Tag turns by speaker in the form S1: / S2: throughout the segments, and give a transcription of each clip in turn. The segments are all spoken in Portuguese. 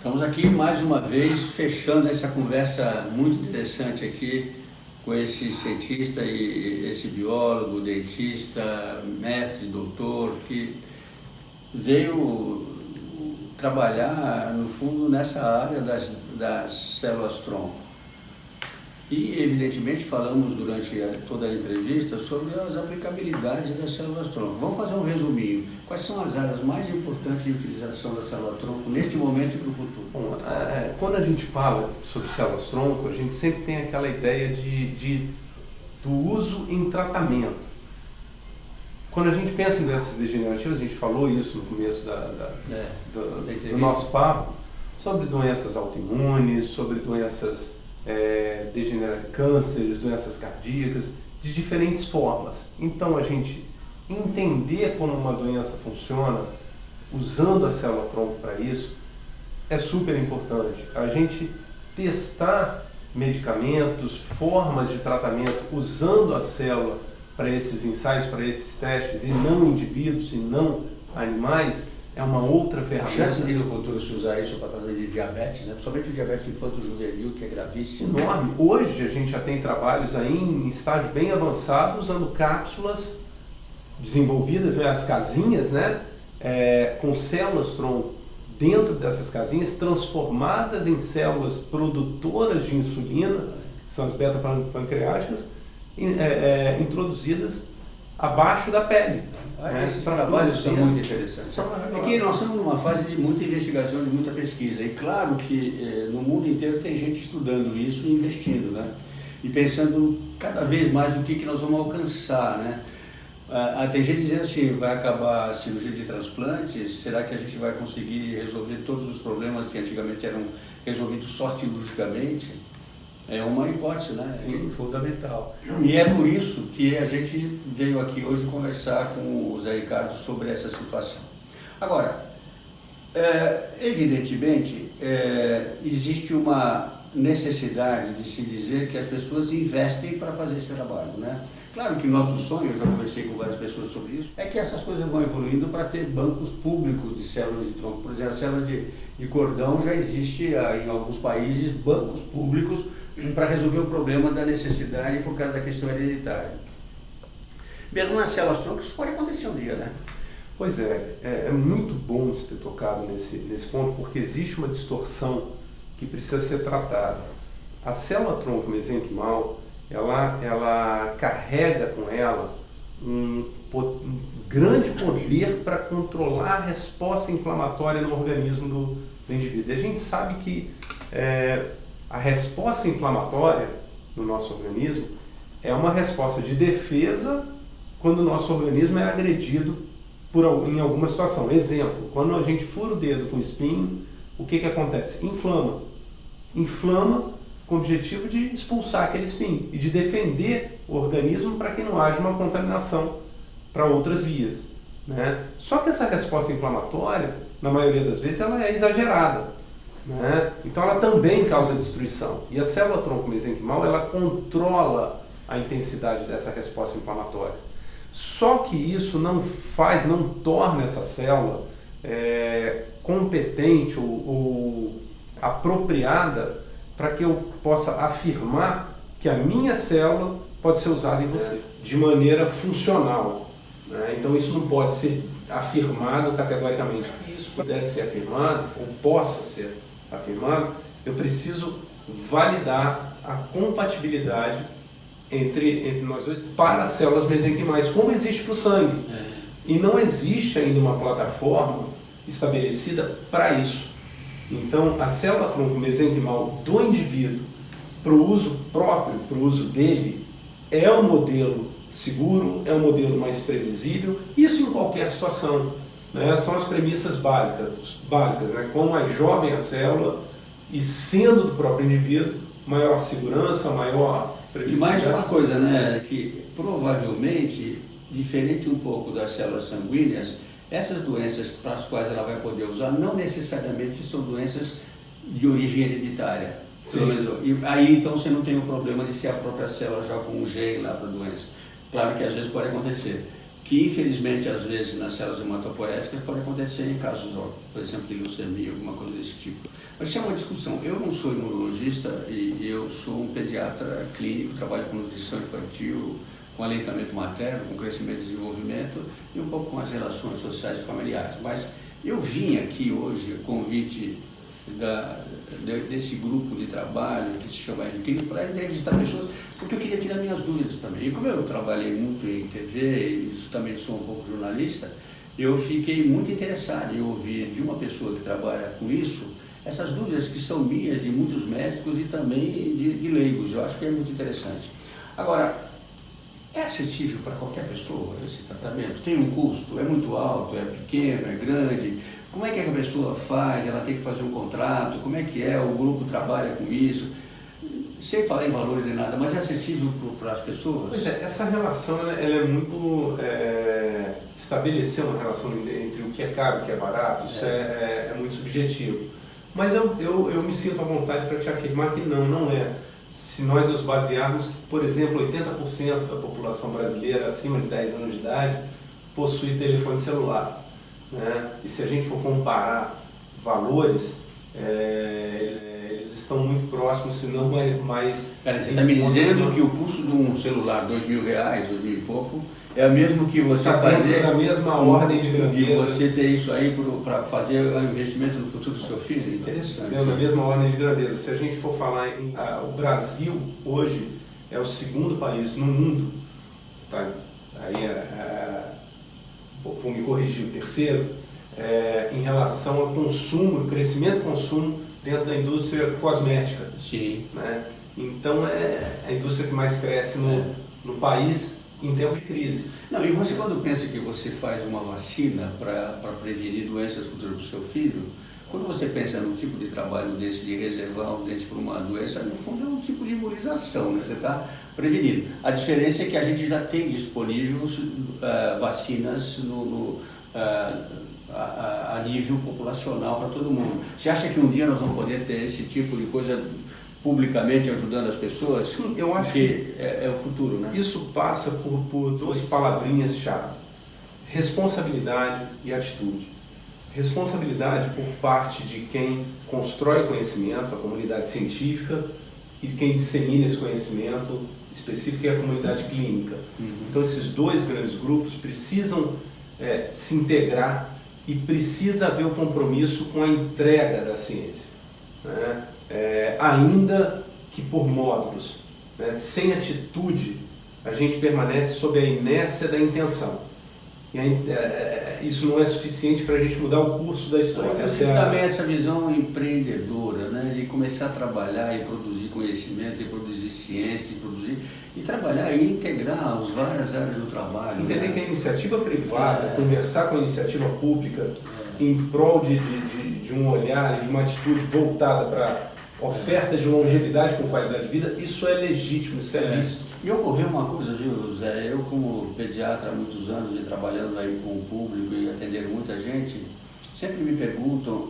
S1: Estamos aqui mais uma vez fechando essa conversa muito interessante aqui com esse cientista e esse biólogo, dentista, mestre, doutor, que veio trabalhar no fundo nessa área das células-tronco. E evidentemente falamos durante toda a entrevista sobre as aplicabilidades das células-tronco. Vamos fazer um resuminho. Quais são as áreas mais importantes de utilização da célula-tronco neste momento e para o futuro?
S2: Bom, quando a gente fala sobre células-tronco, a gente sempre tem aquela ideia do uso em tratamento. Quando a gente pensa em doenças degenerativas, a gente falou isso no começo do nosso papo, sobre doenças autoimunes, sobre doenças cânceres, doenças cardíacas, de diferentes formas. Então a gente entender como uma doença funciona, usando a célula-tronco para isso, é super importante. A gente testar medicamentos, formas de tratamento, usando a célula para esses ensaios, para esses testes, e não indivíduos, e não animais, é uma outra ferramenta.
S1: A chance de no futuro se usar isso para tratamento de diabetes, né? Principalmente o diabetes infanto-juvenil, que é gravíssimo.
S2: Enorme. Hoje a gente já tem trabalhos aí em estágio bem avançado, usando cápsulas desenvolvidas, as casinhas, né? Com células-tronco dentro dessas casinhas, transformadas em células produtoras de insulina, que são as beta-pancreáticas, introduzidas abaixo da pele.
S1: Esses trabalhos são muito interessantes. Aqui nós estamos numa fase de muita investigação, de muita pesquisa. E claro que no mundo inteiro tem gente estudando isso e investindo, né? E pensando cada vez mais o que nós vamos alcançar, né? Tem gente dizendo assim, vai acabar a cirurgia de transplantes, será que a gente vai conseguir resolver todos os problemas que antigamente eram resolvidos só cirurgicamente? É uma hipótese, né? Sim. Fundamental. E é por isso que a gente veio aqui hoje conversar com o Zé Ricardo sobre essa situação. Agora, evidentemente, existe uma necessidade de se dizer que as pessoas investem para fazer esse trabalho, né? Claro que o nosso sonho, eu já conversei com várias pessoas sobre isso, é que essas coisas vão evoluindo para ter bancos públicos de células de tronco. Por exemplo, a célula de cordão já existe em alguns países, bancos públicos para resolver o problema da necessidade por causa da questão hereditária. Mesmo nas células-tronco, isso pode acontecer um dia, né?
S2: Pois é muito bom você ter tocado nesse ponto, porque existe uma distorção que precisa ser tratada. A célula-tronco mesenquimal, ela carrega com ela um grande poder para controlar a resposta inflamatória no organismo do indivíduo. E a gente sabe que a resposta inflamatória no nosso organismo é uma resposta de defesa quando o nosso organismo é agredido em alguma situação. Exemplo, quando a gente fura o dedo com espinho, o que acontece? Inflama com o objetivo de expulsar aquele espinho e de defender o organismo para que não haja uma contaminação para outras vias, né? Só que essa resposta inflamatória, na maioria das vezes, ela é exagerada, né? Então ela também causa destruição. E a célula-tronco mesenquimal, ela controla a intensidade dessa resposta inflamatória. Só que isso não torna essa célula competente ou apropriada para que eu possa afirmar que a minha célula pode ser usada em você de maneira funcional, né? Então isso não pode ser afirmado categoricamente. Se isso pudesse ser afirmado, ou possa ser afirmado, eu preciso validar a compatibilidade entre nós dois para as células mesenquimais, como existe para o sangue. E não existe ainda uma plataforma estabelecida para isso. Então, a célula-tronco mesenquimal do indivíduo, para o uso próprio, para o uso dele, é um modelo seguro, é um modelo mais previsível, isso em qualquer situação, né? São as premissas básicas, né? Quanto mais jovem a célula e sendo do próprio indivíduo, maior segurança, maior previsibilidade.
S1: E mais uma coisa, né, que provavelmente, diferente um pouco das células sanguíneas, essas doenças para as quais ela vai poder usar não necessariamente são doenças de origem hereditária. E aí então você não tem o problema de ser a própria célula já com um gene lá para a doença. Claro que às vezes pode acontecer, que infelizmente às vezes nas células hematopoéticas pode acontecer em casos, por exemplo, de leucemia, alguma coisa desse tipo. Mas isso é uma discussão. Eu não sou imunologista e eu sou um pediatra clínico, trabalho com nutrição infantil, com aleitamento materno, com crescimento e desenvolvimento e um pouco com as relações sociais e familiares. Mas eu vim aqui hoje, a convite desse grupo de trabalho que se chama Henrique, para entrevistar pessoas, porque eu queria tirar minhas dúvidas também. E como eu trabalhei muito em TV e também sou um pouco jornalista, eu fiquei muito interessado em ouvir de uma pessoa que trabalha com isso, essas dúvidas que são minhas, de muitos médicos e também de leigos. Eu acho que é muito interessante. Agora, é acessível para qualquer pessoa esse tratamento? Tem um custo? É muito alto? É pequeno? É grande? Como é que a pessoa faz? Ela tem que fazer um contrato? Como é que é? O grupo trabalha com isso? Sem falar em valores nem nada, mas é acessível para as pessoas?
S2: Pois é, essa relação ela é muito... estabelecer uma relação entre o que é caro e o que é barato, isso é muito subjetivo. Mas eu me sinto à vontade para te afirmar que não é. Se nós nos basearmos que, por exemplo, 80% da população brasileira acima de 10 anos de idade possui telefone celular, né? E se a gente for comparar valores, eles estão muito próximos, se não mais...
S1: Cara, você está me dizendo que o custo de um celular, R$2.000, R$2.000 e pouco, é o mesmo que você fazer...
S2: na mesma ordem de grandeza.
S1: Que você ter isso aí para fazer o investimento no futuro do seu filho? Interessante.
S2: Na mesma ordem de grandeza. Se a gente for falar em... o Brasil, hoje, é o segundo país no mundo, tá? Aí vou me corrigir, o terceiro, em relação ao consumo, crescimento do consumo dentro da indústria cosmética.
S1: Sim.
S2: Né? Então, é a indústria que mais cresce no país em tempo de crise.
S1: Não, e você quando pensa que você faz uma vacina para prevenir doenças futuras do seu filho, quando você pensa num tipo de trabalho desse, de reservar um dente para uma doença, no fundo é um tipo de imunização, né? Você está prevenindo. A diferença é que a gente já tem disponível vacinas a nível populacional para todo mundo. Você acha que um dia nós vamos poder ter esse tipo de coisa publicamente ajudando as pessoas?
S2: Sim, eu acho que
S1: é o futuro, né?
S2: Isso passa por duas palavrinhas-chave: responsabilidade e atitude. Responsabilidade por parte de quem constrói conhecimento, a comunidade científica, e de quem dissemina esse conhecimento específico, que é a comunidade clínica. Então esses dois grandes grupos precisam se integrar e precisa haver o compromisso com a entrega da ciência, né? Ainda que por módulos, né? Sem atitude, a gente permanece sob a inércia da intenção. E isso não é suficiente para a gente mudar o curso da história.
S1: Também essa visão empreendedora, né? De começar a trabalhar e produzir conhecimento, e produzir ciência, e trabalhar e integrar as várias áreas do trabalho.
S2: Entender, né? Que a iniciativa privada, conversar com a iniciativa pública em prol de um olhar e de uma atitude voltada para oferta de longevidade com qualidade de vida, isso é legítimo, isso é lícito.
S1: Me ocorreu uma coisa, viu, Zé? Eu, como pediatra há muitos anos e trabalhando aí com o público e atendendo muita gente, sempre me perguntam: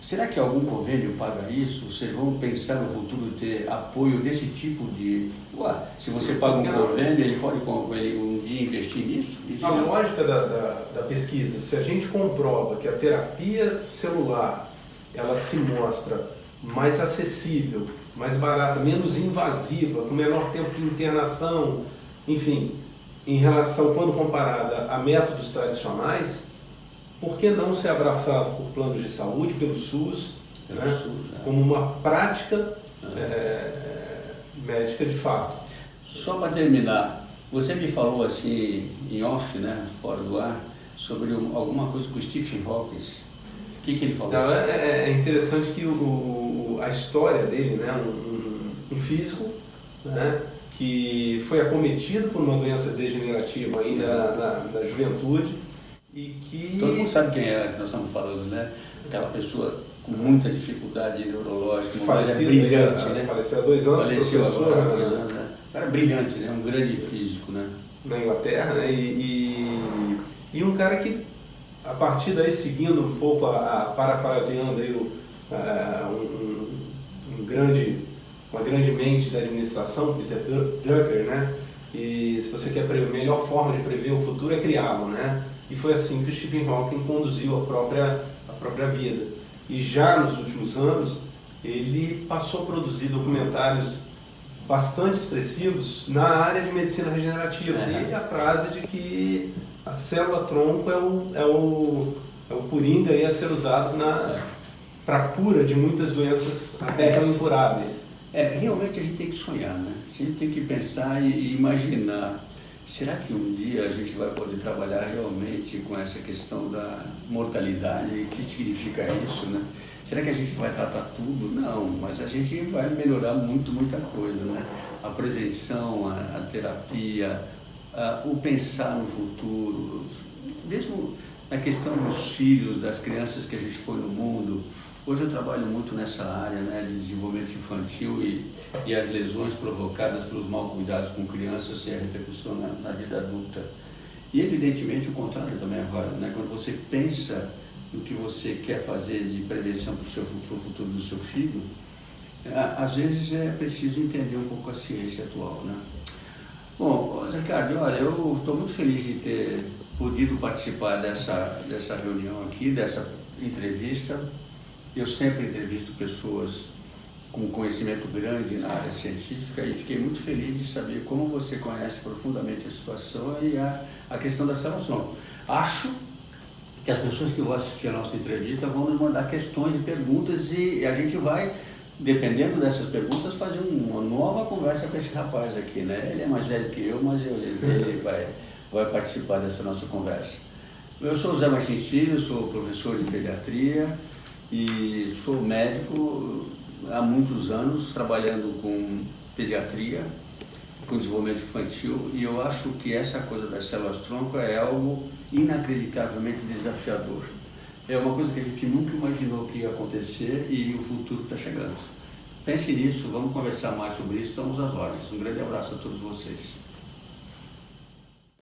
S1: será que algum convênio paga isso? Vocês vão pensar no futuro ter apoio desse tipo de... se você paga um convênio, ele pode um dia investir nisso?
S2: A lógica da pesquisa, se a gente comprova que a terapia celular ela se mostra mais acessível, mais barata, menos invasiva, com menor tempo de internação, enfim, em relação, quando comparada a métodos tradicionais, por que não ser abraçado por planos de saúde, pelo SUS, né? Como uma prática médica de fato?
S1: Só para terminar, você me falou assim, em off, né, fora do ar, sobre alguma coisa com o Stephen Hawking. O que ele falou?
S2: Não, é interessante que a história dele, né, um físico, né, que foi acometido por uma doença degenerativa ainda na juventude e que...
S1: Todo mundo sabe quem é que nós estamos falando, né? Aquela pessoa com muita dificuldade neurológica, uma mulher brilhante, né?
S2: Faleceu há 2 anos,
S1: faleceu
S2: professor,
S1: agora há 2 anos, né? Era brilhante, né? Um grande físico, né?
S2: Na Inglaterra, né? E um cara que, a partir daí, seguindo um pouco, parafraseando aí uma grande mente da administração, Peter Drucker, né? E se você quer prever, a melhor forma de prever o futuro é criá-lo, né? E foi assim que o Stephen Hawking conduziu a própria vida. e já nos últimos anos ele passou a produzir documentários bastante expressivos na área de medicina regenerativa. E a frase de que a célula-tronco é o coringa a ser usado para a cura de muitas doenças até tão incuráveis.
S1: Realmente a gente tem que sonhar, né? A gente tem que pensar e imaginar. Será que um dia a gente vai poder trabalhar realmente com essa questão da mortalidade? O que significa isso, né? Será que a gente vai tratar tudo? Não, mas a gente vai melhorar muita coisa, né? A prevenção, a terapia, o pensar no futuro, mesmo na questão dos filhos, das crianças que a gente põe no mundo. Hoje eu trabalho muito nessa área, né, de desenvolvimento infantil e as lesões provocadas pelos mal cuidados com crianças e a repercussão na vida adulta. E evidentemente o contrário também é válido, né? Quando você pensa no que você quer fazer de prevenção para o futuro do seu filho, às vezes é preciso entender um pouco a ciência atual, né? Bom, Zé Ricardo, olha, eu estou muito feliz de ter podido participar dessa reunião aqui, dessa entrevista. Eu sempre entrevisto pessoas com conhecimento grande na área científica e fiquei muito feliz de saber como você conhece profundamente a situação e a questão da célula-tronco. Acho que as pessoas que vão assistir a nossa entrevista vão nos mandar questões e perguntas e a gente vai, dependendo dessas perguntas, fazer uma nova conversa com esse rapaz aqui, né? Ele é mais velho que eu, mas ele vai participar dessa nossa conversa. Eu sou o Zé Martins Filho, sou professor de pediatria e sou médico há muitos anos, trabalhando com pediatria, com desenvolvimento infantil, e eu acho que essa coisa das células-tronco é algo inacreditavelmente desafiador. É uma coisa que a gente nunca imaginou que ia acontecer e o futuro está chegando. Pense nisso, vamos conversar mais sobre isso, estamos às ordens. Um grande abraço a todos vocês.